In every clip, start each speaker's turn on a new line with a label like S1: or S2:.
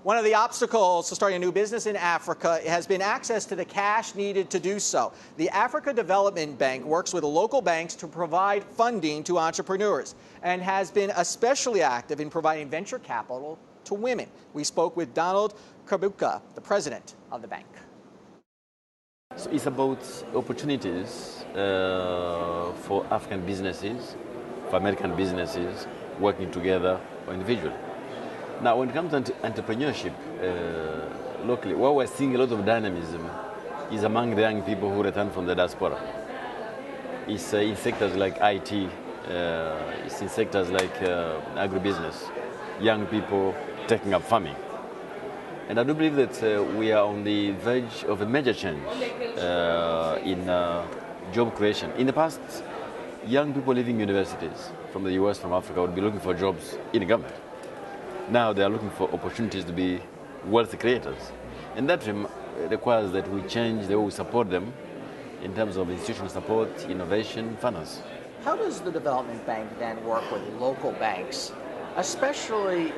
S1: One of the obstacles to starting a new business in Africa has been access to the cash needed to do so. The Africa Development Bank works with local banks to provide funding to entrepreneurs and has been especially active in providing venture capital to women. We spoke with Donald Kaberuka, the president of the bank.
S2: So it's about opportunities for African businesses, for American businesses working together or individually. Now, when it comes to entrepreneurship locally, what we're seeing a lot of dynamism is among the young people who return from the diaspora. It's in sectors like IT, it's in sectors like agribusiness, young people taking up farming. And I do believe that we are on the verge of a major change in job creation. In the past, young people leaving universities from the U.S., from Africa, would be looking for jobs in the government. Now they are looking for opportunities to be wealth creators. And that requires that we change the way we support them in terms of institutional support, innovation, finance.
S1: How does the development bank then work with local banks, especially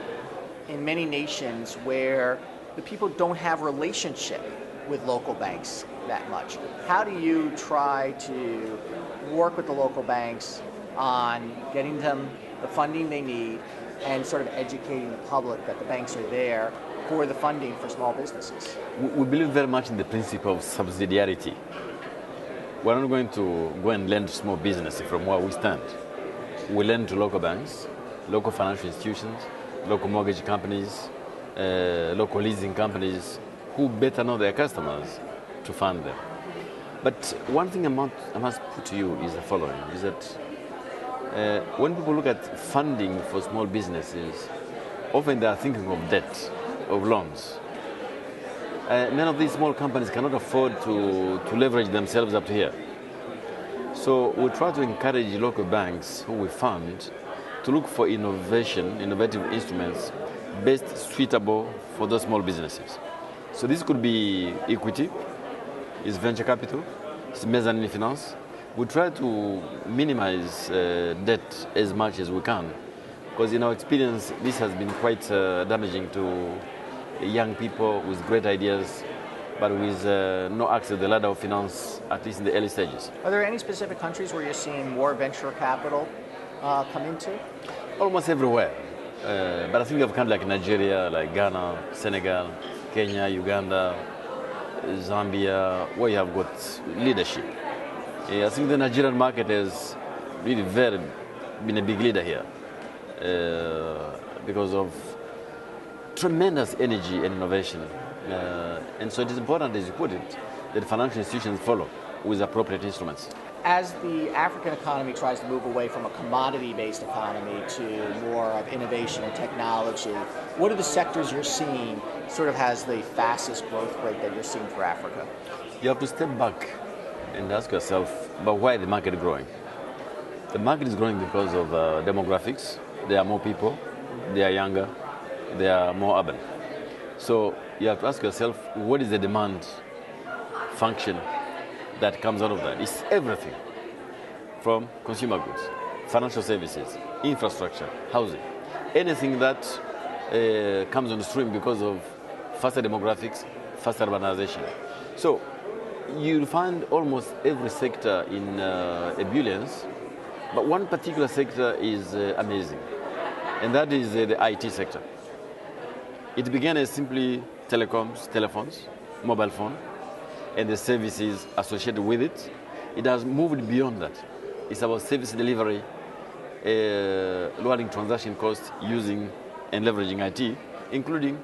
S1: in many nations where the people don't have relationship with local banks that much? How do you try to work with the local banks on getting them the funding they need and sort of educating the public that the banks are there for the funding for small businesses?
S2: We believe very much in the principle of subsidiarity. We're not going to go and lend to small businesses from where we stand. We lend to local banks, local financial institutions, local mortgage companies, local leasing companies who better know their customers to fund them. But one thing I must put to you is the following, is that when people look at funding for small businesses, often they are thinking of debt, of loans. Many of these small companies cannot afford to leverage themselves up to here. So we try to encourage local banks who we fund to look for innovative instruments best suitable for those small businesses. So this could be equity, it's venture capital, it's mezzanine finance. We try to minimize debt as much as we can, because in our experience, this has been quite damaging to young people with great ideas, but with no access to the ladder of finance, at least in the early stages.
S1: Are there any specific countries where you're seeing more venture capital come into?
S2: Almost everywhere. But I think of countries like Nigeria, like Ghana, Senegal, Kenya, Uganda, Zambia, where you have got leadership. I think the Nigerian market has really been a big leader here because of tremendous energy and innovation. And so it is important, as you put it, that financial institutions follow with appropriate instruments.
S1: As the African economy tries to move away from a commodity-based economy to more of innovation and technology, what are the sectors you're seeing sort of has the fastest growth rate that you're seeing for Africa?
S2: You have to step back and ask yourself, but why is the market growing? The market is growing because of demographics. There are more people, they are younger, they are more urban. So you have to ask yourself, what is the demand function that comes out of that? It's everything from consumer goods, financial services, infrastructure, housing, anything that comes on stream because of faster demographics, faster urbanization. So you'll find almost every sector in ebullience, but one particular sector is amazing, and that is the IT sector. It began as simply telecoms, telephones, mobile phone, and the services associated with it. It has moved beyond that. It's about service delivery, lowering transaction costs using and leveraging IT, including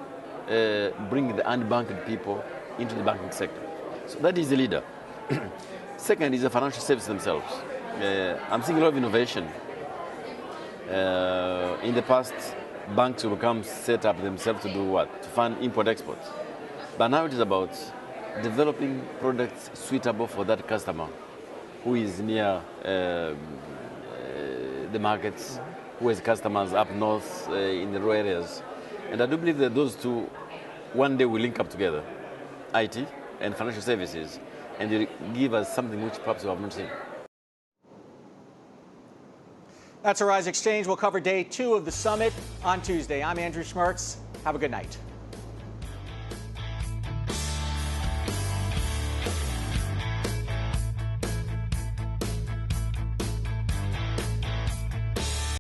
S2: bringing the unbanked people into the banking sector. So that is the leader. Second is the financial services themselves. I'm seeing a lot of innovation. In the past, banks will come set up themselves to do what? To fund import-export. But now it is about developing products suitable for that customer who is near the markets, who has customers up north in the rural areas. And I do believe that those two one day will link up together, IT and financial services, and they give us something which perhaps we have not seen.
S1: That's our Xchange. We'll cover day 2 of the summit on Tuesday. I'm Andrew Schmertz. Have a good night.